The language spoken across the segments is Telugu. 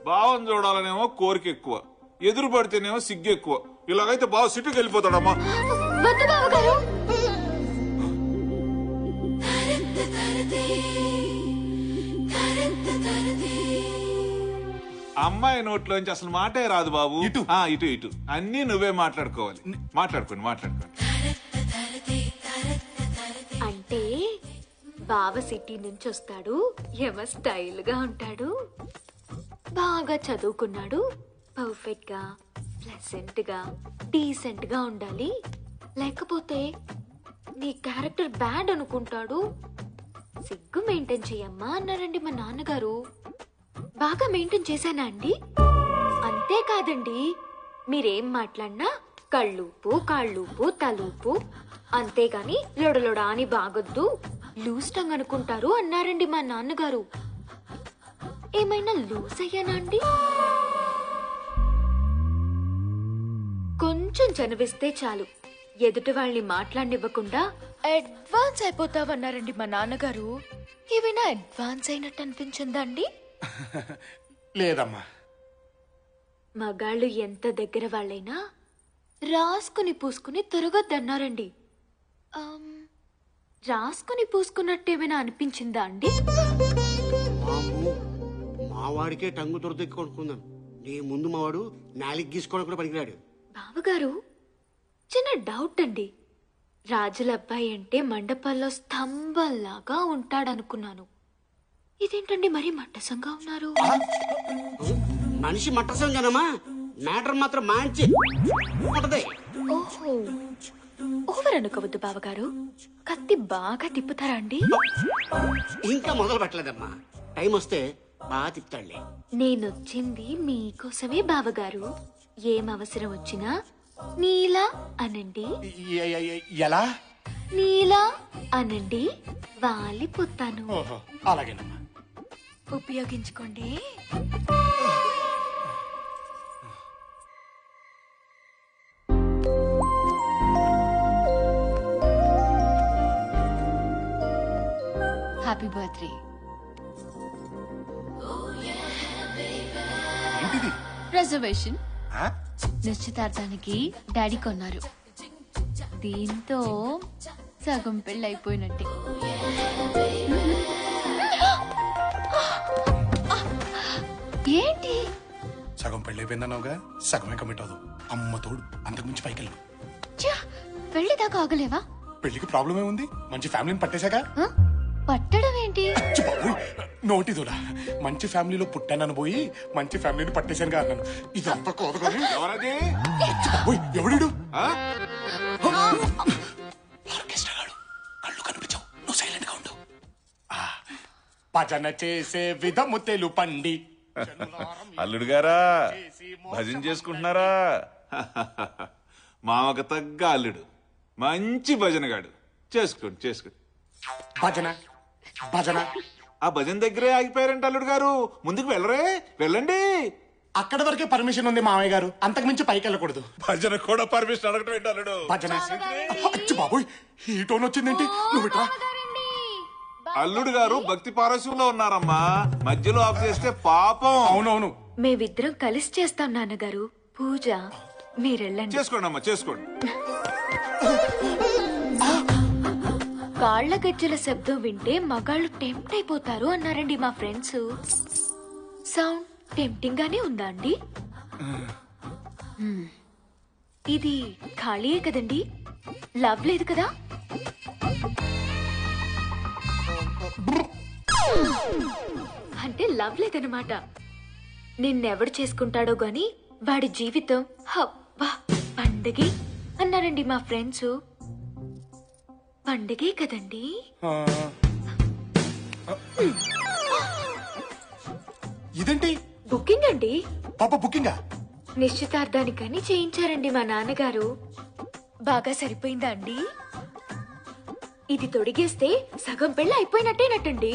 బావని చూడాలనేమో కోరిక ఎక్కువ, ఎదురు పడితేనేమో సిగ్గు ఎక్కువ. ఇలాగైతే బావ సిటీకి వెళ్ళిపోతాడమ్మా. అమ్మాయి నోట్లోంచి అసలు మాటే రాదు బాబు. ఇటు ఇటు ఇటు అన్ని నువ్వే మాట్లాడుకోవాలి. మాట్లాడుకోండి. అంటే బావ సిటీ నుంచి వస్తాడు, ఏమో స్టైల్ గా ఉంటాడు, బాగా చదువుకున్నాడు, పర్ఫెక్ట్ గా ప్లెసెంట్ గా డీసెంట్ గా ఉండాలి, లేకపోతే నీ క్యారెక్టర్ బ్యాడ్ అనుకుంటాడు, సిగ్గు మెయింటైన్ చెయ్యమ్మా అన్నారండి మా నాన్నగారు. బాగా మెయింటైన్ చేశానా అండి? అంతేకాదండి, మీరేం మాట్లాడినా కళ్ళూపు కాళ్ళూపు తలూపు, అంతేగాని లొడలొడా అని బాగొద్దు, లూజ్ టంగ్ అనుకుంటారు అన్నారండి మా నాన్నగారు. ఏమైనా లూజ్ అయ్యానా అండి? కొంచెం చనివిస్తే చాలు ఎదుటి వాళ్ళని మాట్లాడినివ్వకుండా అడ్వాన్స్ అయిపోతావన్నారండి మా నాన్నగారు. ఏమైనా అడ్వాన్స్ అయినట్టు అనిపించిందా అండి? లేదమ్మా. మగాళ్ళు ఎంత దగ్గర వాళ్ళైనా రాసుకుని పూసుకుని తిరగొద్దన్నారండి. రాసుకుని పూసుకున్నట్టేమైనా అనిపించిందా అండి? మావాడికే టంగు దొరదెక్కి కొనుక్కుందాం. నీ ముందు మావాడు నాలికి గీసుకోవడం కూడా పనికిరాడు. బావగారు, చిన్న డౌట్ అండి. రాజుల అబ్బాయి అంటే మండపాల్లో స్తంభంలాగా ఉంటాడనుకున్నాను. ఇదేంటండి మరీ మట్టసంగా ఉన్నారు? మనిషి మట్టసంగానమ్మా, మ్యాటర్ మాత్రం మంచి ఉంటది. ఓహో, ఓవర్ అనుకోవద్దు బావగారు. కత్తి బాగా తిప్పుతారా అండి? ఇంకా మొదలు పెట్టలేదమ్మా, టైం వస్తే బాగా తిప్పుతాడులే. నేనొచ్చింది మీకోసమే బావగారు. ఏం అవసరం వచ్చినా నీలా అనండి. ఎలా? నీలా అనండి, వాలిపోతాను. అలాగేనమ్మా. ఉపయోగించుకోండి. Happy birthday. రిజర్వేషన్ నిశ్చితార్థానికి డాడీ కొన్నారు. దీంతో సగం పెళ్ళి అయిపోయినట్టే. ఏంటి సగం పెళ్ళి అయిపోయిందన్నావుగా, సగమే కమిట్ అవదు. అమ్మ తోడు, అంతకుమించి పైకెళ్ళు. పెళ్లి దాకా ఆగలేవా? పెళ్లికి ప్రాబ్లం ఏముంది? మంచి ఫ్యామిలీని పట్టేశాక. పట్టడం ఏంటి? నోటిదోలా, మంచి ఫ్యామిలీలో పుట్టానని పోయి మంచి ఫ్యామిలీని పట్టేశాను అన్నాను. ఇదంతా కోదకొని ఎవడు ఆర్కెస్ట్రాగాడు. కళ్ళు కనిపించవు, నువ్వు సైలెంట్ గా ఉండు. భజన చేసే విధము తెలుపండి. అల్లుడు గారా, భజన చేసుకుంటున్నారా? మామకు తగ్గ అల్లుడు, మంచి భజనగాడు. చేసుకోండి. భజన భజన ఆ భజన దగ్గరే ఆగిపోయారంట అల్లుడు గారు. ముందుకు వెళ్ళండి. అక్కడ వరకే పర్మిషన్ ఉంది మామయ్య గారు, అంతకు మించి పైకి వెళ్ళకూడదు. భజన కూడా పర్మిషన్ అడగటం ఏంటి అల్లుడు? భజన అచ్చి బాబోయ్, ఈ టోన్ వచ్చిందేంటి? నువ్వు ఇట్లా. అల్లుడు గారు భక్తి పారస్యంలో ఉన్నారమ్మా, మధ్యలో ఆఫ్ చేస్తే పాపం. అవునవును, మేమిద్దరం కలిసి చేస్తాం నాన్నగారు పూజ. మీరెళ్ళండి. చేసుకోండి అమ్మా, చేసుకోండి. కాళ్ల గజ్జల శబ్దం వింటే మగాళ్ళు టెంప్ట్ అయిపోతారు అన్నారండి మా ఫ్రెండ్స్. సౌండ్ టెంప్టింగ్ గానే ఉందా అండి? ఇది ఖాళీయే కదండి, లవ్ లేదు కదా? అంటే లవ్ లేదనమాట. నిన్నెవడు చేసుకుంటాడో గాని వాడి జీవితం హబ్బా పండగే అన్నారండి మా ఫ్రెండ్స్. పండగే కదండి. ఇదేంటి? బుకింగ్ అండి. పాప బుకింగా? నిశ్చితార్థానికని చేయించారండి మా నాన్నగారు. బాగా సరిపోయిందా అండి? ఇది తొడిగేస్తే సగం పెళ్ళి అయిపోయినట్టేనట్టండి.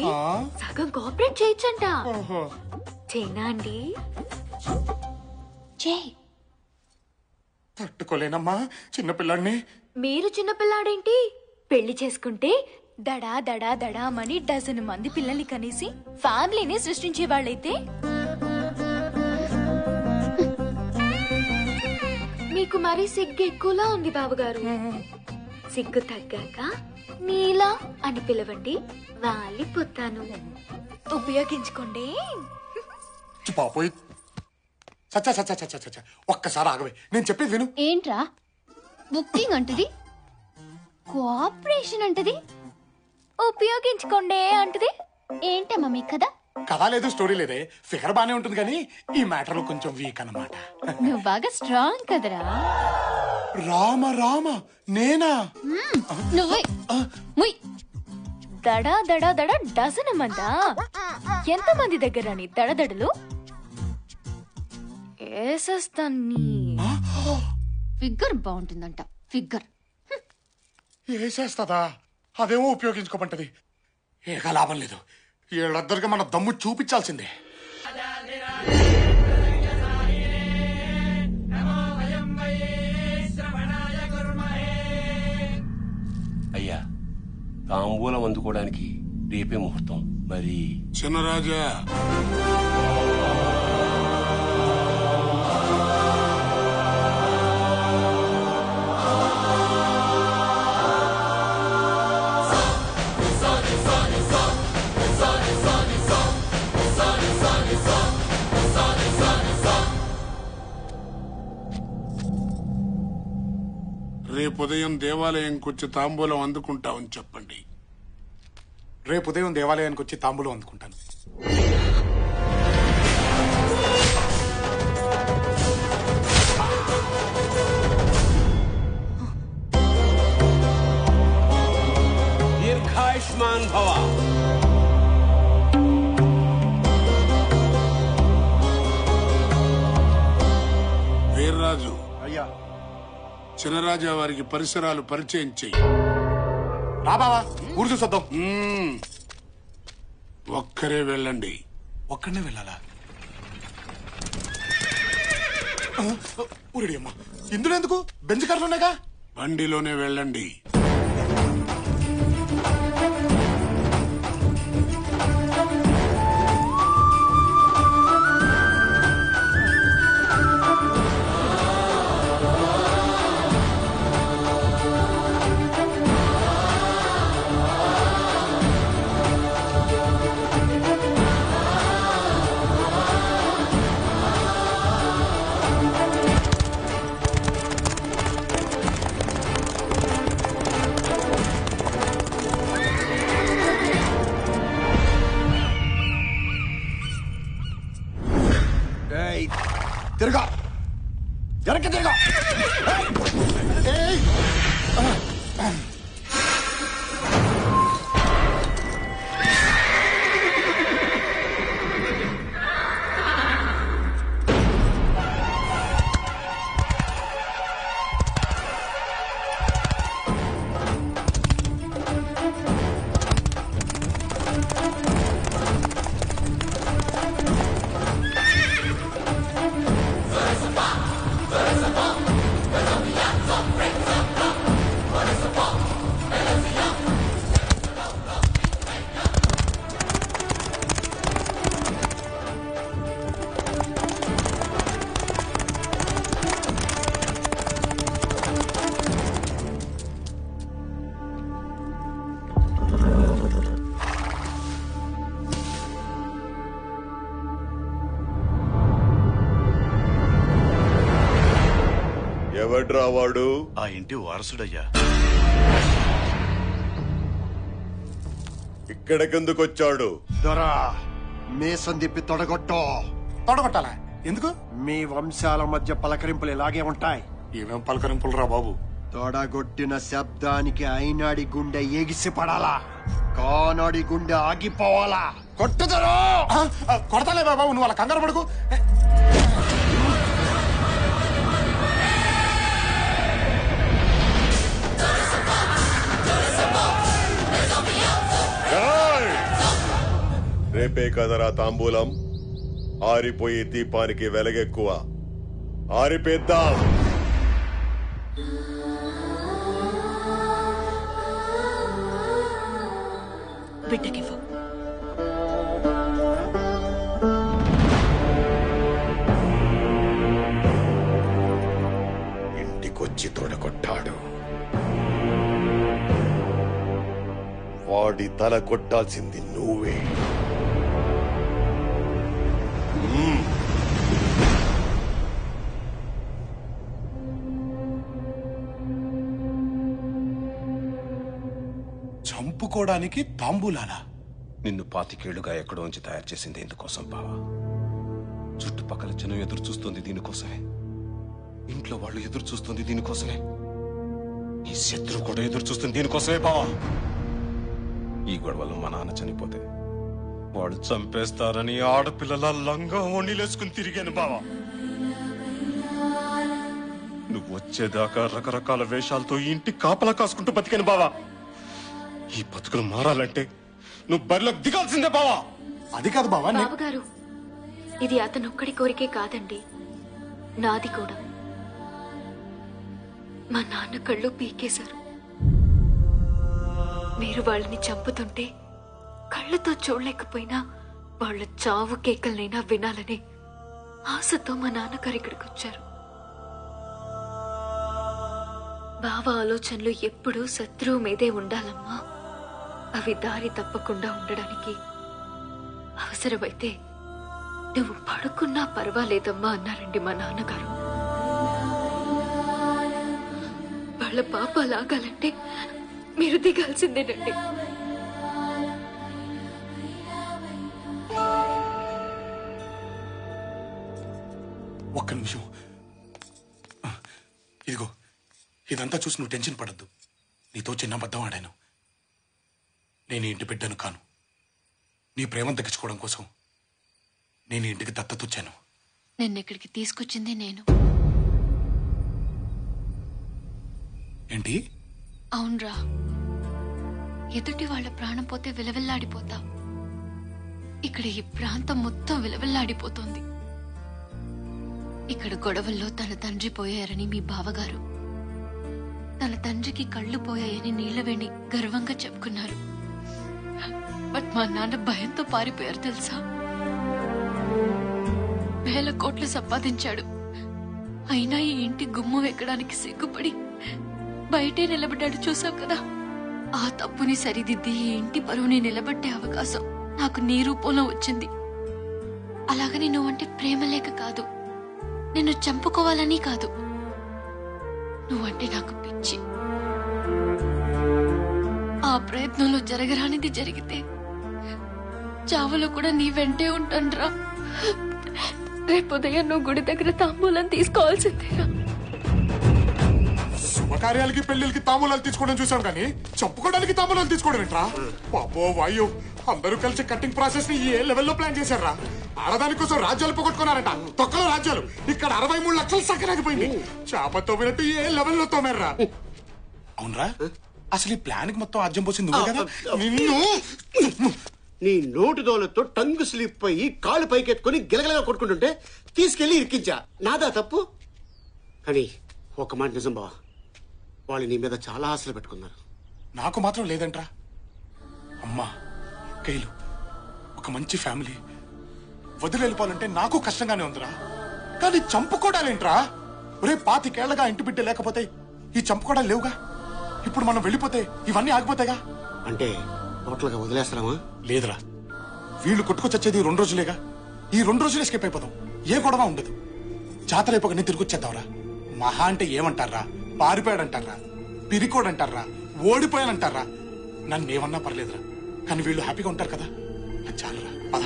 సగం కోఆపరేట్ చేయొచ్చంట. చేయనా అండి? చేయి. తట్టుకోలేనమ్మా చిన్నపిల్లాడిని. మీరు చిన్నపిల్లాడేంటి? పెళ్లి చేసుకుంటే దడా దడా దడామని డజన్ మంది పిల్లల్ని కనేసి ఫ్యామిలీని సృష్టించే వాళ్ళైతే మీకు మరి సిగ్గు ఎక్కువలా ఉంది బావగారు. సిగ్గు తగ్గాక నీలా అని పిలవండి, వాలిపోతాను. ఉపయోగించుకోండి. పాపోయి సచ్చా సచ్చా సచ్చా సచ్చా ఒక్కసారి ఆగవే, నేను చెప్పేది విను. ఏంట్రా బుకింగ్ అంటది, కోఆపరేషన్ అంటది, ఉపయోగించుకోండి అంటది. ఏంటమ్మా మీ కదా? కథ లేదు, స్టోరీ లేదే. ఫిగర్ బానే ఉంటుంది కానీ ఈ మ్యాటర్ లో కొంచెం వీక్ అన్నమాట. నువ్వు బాగా స్ట్రాంగ్ కదరా. రామ రామ నేనా? నువ్వే ముయ్. దడా దడా దడా డజన్ మందా? ఎంతమంది దగ్గర నీ దడదడలు? ఏసేస్తాన్ని. Figure బాగుంటుందంట, figure. వేసేస్తుందా? అదేమో ఉపయోగించుకోమంటది. ఏక లాభం లేదు, వీళ్ళిద్దరికి మన దమ్ము చూపించాల్సిందే. అయ్యా, తాంబూలం అందుకోవడానికి రేపే ముహూర్తం. మరి చిన్నరాజా, రేపు ఉదయం దేవాలయంకొచ్చి తాంబూలం అందుకుంటామని చెప్పండి. రేపు ఉదయం దేవాలయానికి వచ్చి తాంబూలం అందుకుంటాను. దీర్ఘాయుష్మాన్ భవ. వీర్రాజు, అయ్యా చిన్నరాజా వారికి పరిసరాలు పరిచయం చెయ్యి. రా బావా, ఊరు చూసొద్దాం. ఒక్కరే వెళ్ళండి. ఒక్కడనే వెళ్ళాలా? ఊరడి అమ్మా, ఇందులో ఎందుకు? బెంచ్ కార్లోనేగా. బండిలోనే వెళ్ళండి. తిరగా వెనక్కి తిరగా. ఎవడ్రా వాడు? ఆ ఇంటి వారసుడయ్యా. ఇక్కడికెందుకొచ్చాడు? దొరా మేసం తిప్పి తొడగొట్టో. తొడగొట్టాలా? ఎందుకు? మీ వంశాల మధ్య పలకరింపులు ఇలాగే ఉంటాయి. ఏమేం పలకరింపులు రా బాబు. తొడగొట్టిన శబ్దానికి అయినాడి గుండె ఎగిసి పడాలా, కానాడి గుండె ఆగిపోవాలా. కొట్టుదరో. కొడతాలే బాబు, నువ్వు అలా కంగారు పడుకు. రేపే కదరా తాంబూలం. ఆరిపోయే దీపానికి వెలగెక్కువ. ఆరిపేద్దాం. బిడ్డకివ్వు. ఉంటాడు. వాడి తల కొట్టాల్సింది నువ్వే. చంపుకోవడానికి తాంబూలాలా? నిన్ను 25 ఏళ్లుగా ఎక్కడోంచి తయారు చేసింది ఎందుకోసం బావా? చుట్టుపక్కల జనం ఎదురు చూస్తుంది దీనికోసమే. ఇంట్లో వాళ్ళు ఎదురు చూస్తుంది దీనికోసమే. నీ శత్రువు కూడా ఎదురు చూస్తుంది దీనికోసమే బావా. ఈ గొడవలో మా నాన్న చనిపోతే వాడు చంపేస్తారని ఆడపిల్లల లంగా ఓణీలేసుకుని తిరిగాను బావా. నువ్వు వచ్చేదాకా రకరకాల వేషాలతో ఈ ఇంటి కాపలా కాసుకుంటూ బతికాను బావా. ఈ బతుకులు మారాలంటే నువ్వు బరిలోకి దిగాల్సిందే బావా. అది కాదు బావా. బావగారు, ఇది అతనొక్కడి కోరికే కాదండి, నాది కూడా. మా నాన్న కళ్ళు పీకేశారు. మీరు వాళ్ళని చంపుతుంటే కళ్ళతో చూడలేకపోయినా వాళ్ళ చావు కేకలనైనా వినాలని ఆశతో మా నాన్నగారు ఇక్కడికి వచ్చారు. బావ ఆలోచనలు ఎప్పుడూ శత్రువు మీదే ఉండాలమ్మా. అవి దారి తప్పకుండా ఉండడానికి అవసరమైతే నువ్వు పడుకున్నా పర్వాలేదమ్మా అన్నారండి మా నాన్నగారు. వాళ్ళ పాపాలు ఆగాలంటే మీరు దిగాల్సిందేనండి. ఒక్క నిమిషం. ఇదిగో, ఇదంతా చూసి నువ్వు టెన్షన్ పడద్దు. నీతో చిన్న అబద్ధం ఆడాను. నేను ఇంటి బిడ్డను కాను. నీ ప్రేమను దక్కించుకోవడం కోసం నేను ఇంటికి దత్తతొచ్చాను. నిన్నెక్కడికి తీసుకొచ్చింది నేను. ఏంటి? అవునరా, ఎదుటి వాళ్ళ ప్రాణం పోతే విలవిల్లాడిపోతా. ఇక్కడ ఈ ప్రాంతం మొత్తం విలవిల్లాడిపోతోంది. ఇక్కడ గొడవల్లో తన తండ్రి పోయారని మీ బావగారు, తన తండ్రికి కళ్ళు పోయాయని నీళ్లవేణి గర్వంగా చెప్పుకున్నారు. బట్ మా నాన్న భయంతో పారిపోయారు తెలుసా. వేల కోట్లు సంపాదించాడు. అయినా ఈ ఇంటి గుమ్మం ఎక్కడానికి సిగ్గుపడి బయటే నిలబడ్డాడు. చూసావు కదా. ఆ తప్పుని సరిదిద్ది ఈ ఇంటి పరువుని నిలబెట్టే అవకాశం నాకు నీ రూపంలో వచ్చింది. అలాగని నువ్వంటే ప్రేమ లేక కాదు, నిన్ను చంపుకోవాలని కాదు, నువ్వంటే నాకు పిచ్చి. ఆ ప్రయత్నంలో జరగరానిది జరిగితే చావులో కూడా నీ వెంటే ఉంటానురా. రేపు ఉదయం నువ్వు గుడి దగ్గర తాంబూలం తీసుకోవాల్సిందేరా. శుభకార్యాలకి పెళ్లిళ్ళకి తాంబూలాలు తీసుకోవడం చూసాం కానీ చంపుకోవడానికి తాంబూలాలు తీసుకోవడం ఏంట్రా? పాపో వాయు, అందరూ కలిసి కట్టింగ్ ప్రాసెస్ ని ఏ లెవెల్లో ప్లాన్ చేశారా? ఆడదాని కోసం రాజ్యాలు పోగొట్టుకున్నారంట. తొక్కల రాజ్యాలు. ఇక్కడ 63 లక్షలు సక్కరాగిపోయింది. చేప తోమినట్టు ఏ లెవెల్లో తోమారా? అవునరా, అసలు ఈ ప్లాన్ కి మొత్తం ఆజ్యం పోసింది నువ్వే కదా. నిన్ను నీ నోటి దోలతో టంగు స్లిప్ అయ్యి కాళ్ళు పైకెత్తుకుని గిలగలగా కొట్టుకుంటుంటే తీసుకెళ్లి ఇరికించా. నాదా తప్పు? కానీ ఒక మాట నిజం బావా, వాళ్ళు నీ మీద చాలా ఆశలు పెట్టుకున్నారు. నాకు మాత్రం లేదంట్రా. అమ్మా, కైలు, ఒక మంచి ఫ్యామిలీ వదిలి వెళ్ళిపోవాలంటే నాకు కష్టంగానే ఉందిరా. కానీ చంపుకోవడాలేంట్రా? ఒరే, 25 ఏళ్లగా ఇంటి బిడ్డ లేకపోతే ఈ చంపుకోవడాలు లేవుగా. ఇప్పుడు మనం వెళ్ళిపోతే ఇవన్నీ ఆగిపోతాయిగా. అంటే టోటల్గా వదిలేస్తామా? లేదురా, వీళ్ళు కొట్టుకొచ్చేది 2 రోజులేగా. ఈ 2 రోజులు ఎస్కేప్ అయిపోతాం. ఏ గొడవ ఉండదు. జాతర అయిపోగానే తిరిగి వచ్చేద్దాంరా. మహా అంటే ఏమంటారా? పారిపోయాడంటారా? పిరికోడంటారా? ఓడిపోయానంటారా? నన్ను ఏమన్నా పర్లేదురా, కానీ వీళ్ళు హ్యాపీగా ఉంటారు కదా, అది చాలురా. పద.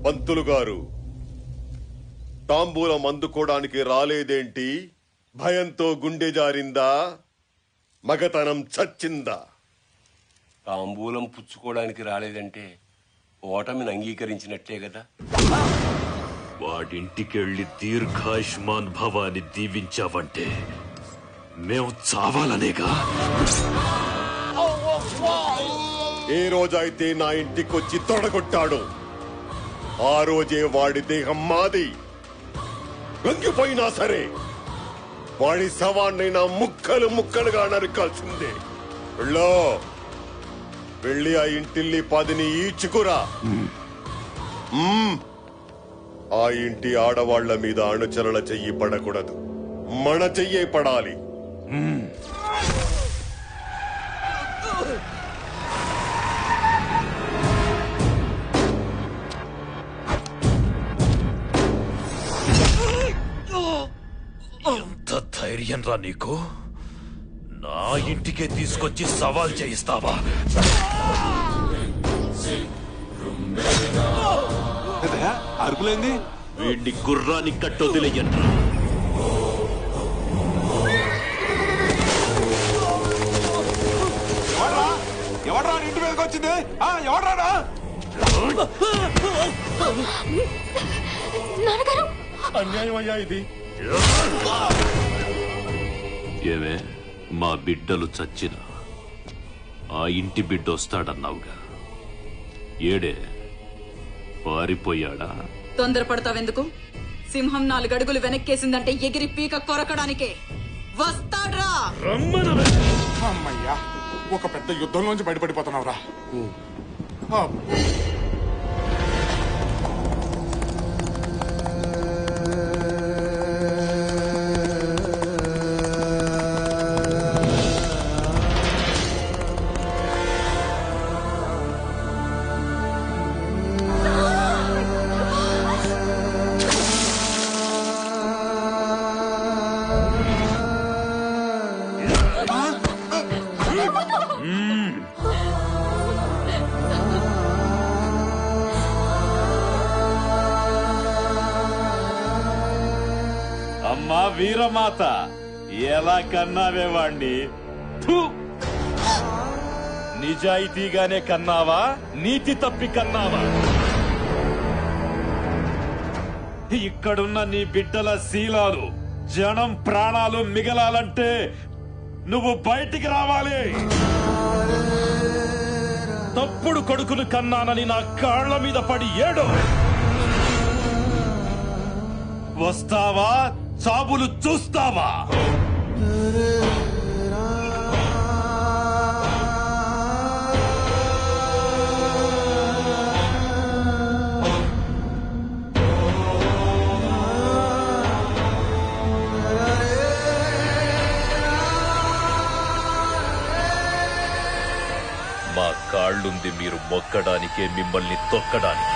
పంతులు గారు, తాంబూలం అందుకోవడానికి రాలేదేంటి? భయంతో గుండె జారిందా? మగతనం చచ్చిందా? తాంబూలం పుచ్చుకోవడానికి రాలేదంటే ఓటమిని అంగీకరించినట్టే కదా. వాడింటికెళ్ళి దీర్ఘాయుష్మాన్ భవాని దీవించావంటే మేము చావాలనేగా. ఏ రోజైతే నా ఇంటికొచ్చి తొడగొట్టాడో ఆ రోజే వాడి దేహం మాది. లొంగిపోయినా సరే వాడి శవాన్నైనా ముక్కలు ముక్కలుగా నరకాల్సిందే. వెళ్ళి ఆ ఇంటిల్లి పదిని ఈడ్చుకురా. ఆ ఇంటి ఆడవాళ్ల మీద అణుచరల చెయ్యి పడకూడదు, మన చెయ్యే పడాలి. ఎంత ధైర్యం రా నీకు? నా ఇంటికే తీసుకొచ్చి సవాల్ చేయిస్తావా? అరుపులేంది? వీడిని గుర్రాన్ని కట్టొదిలేయండి. ఎవడ్రా ఇంటి మీదకి వచ్చింది? ఎవడ్రాడా? నాన్నగారు, అన్యాయం అయ్యా ఇది. ఏమే, మా బిడ్డలు చచ్చిన ఆ ఇంటి బిడ్డ వస్తాడన్నావుగా, ఏడే పారిపోయాడా? తొందరపడతావెందుకు? సింహం 4 అడుగులు వెనక్కేసిందంటే ఎగిరి పీక కొరకడానికే వస్తాడ్రా. అమ్మయ్యా, ఒక పెద్ద యుద్ధంలోంచి బయటపడిపోతున్నావురా. అమ్మా వీరమాత, ఎలా కన్నావే వాణ్ణి? నిజాయితీగానే కన్నావా, నీతి తప్పి కన్నావా? ఇక్కడున్న నీ బిడ్డల శీలాలు, జనం ప్రాణాలు మిగలాలంటే నువ్వు బయటికి రావాలి. తప్పుడు కొడుకును కన్నానని నా కాళ్ల మీద పడి ఏడు. వస్తావా, చాబులు చూస్తావా? మా కాళ్ళుంది మీరు మొక్కడానికే, మిమ్మల్ని తొక్కడానికి.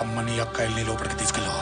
అమ్మని అక్కాయిల్ని లోపలికి తీసుకెళ్ళు.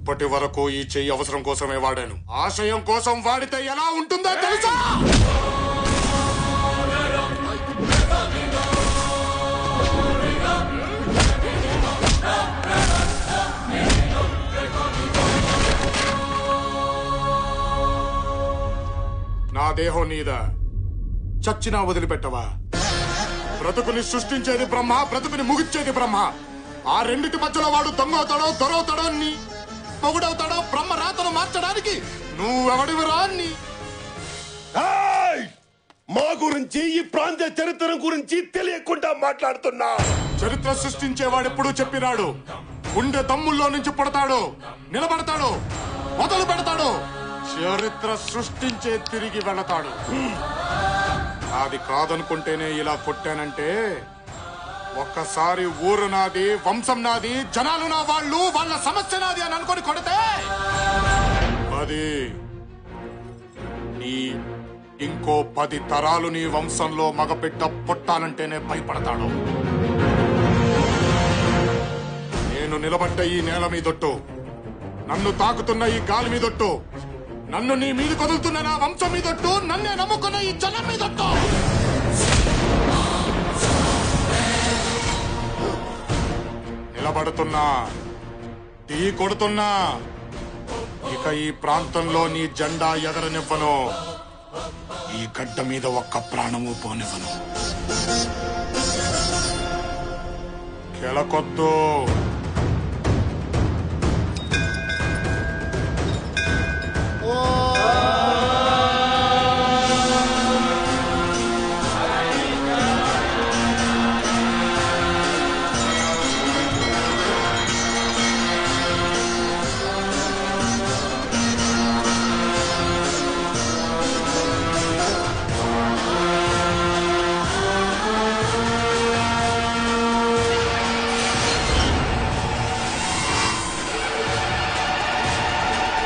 ఇప్పటి వరకు ఈ చెయ్యి అవసరం కోసమే వాడాను. ఆశయం కోసం వాడితే ఎలా ఉంటుందో తెలుసా? నా దేహం నీదా, చచ్చినా వదిలిపెట్టవా? బ్రతుకుని సృష్టించేది బ్రహ్మ, బ్రతుకుని ముగిచ్చేది బ్రహ్మ. ఆ రెండిటి మధ్యలో వాడు దొంగవుతాడో దొరవుతాడో నీ పొగుడవుతాడో బ్రహ్మ రాతను మార్చడానికి నువ్వెవడివిరా? మా గురించి ఈ ప్రాంత చరిత్ర గురించి తెలియకుండా మాట్లాడుతున్నా. చరిత్ర సృష్టించేవాడెప్పుడు చెప్పినాడు, గుండె దమ్ముల్లో నుంచి పుడతాడు, నిలబడతాడు, మొదలు పెడతాడు. చరిత్ర సృష్టించే తిరిగి వెళతాడు. అది కాదనుకుంటేనే ఇలా కొట్టానంటే, ఒక్కసారి ఊరు నాది, వంశం నాది, జనాలు నా వాళ్ళు, వాళ్ళ సమస్య నాది అని అనుకొని కొడితే అది నీ ఇంకో 10 తరాలు నీ వంశంలో మగబిడ్డ పుట్టాలంటేనే భయపడతాడు. నేను నిలబడ్డ ఈ నేల మీదొట్టు, నన్ను తాకుతున్న ఈ గాలి మీదొట్టు, నన్ను నీ మీద కదులుతున్న నా వంశం మీదొట్టు, నన్నే నమ్ముకున్న ఈ జనం మీదొట్టు. నిలబడుతున్నా, టీ కొడుతున్నా, ఇక ఈ ప్రాంతంలో నీ జెండా ఎగరనివ్వను. ఈ గడ్డ మీద ఒక్క ప్రాణము పోనివ్వను. కెలకొద్దు.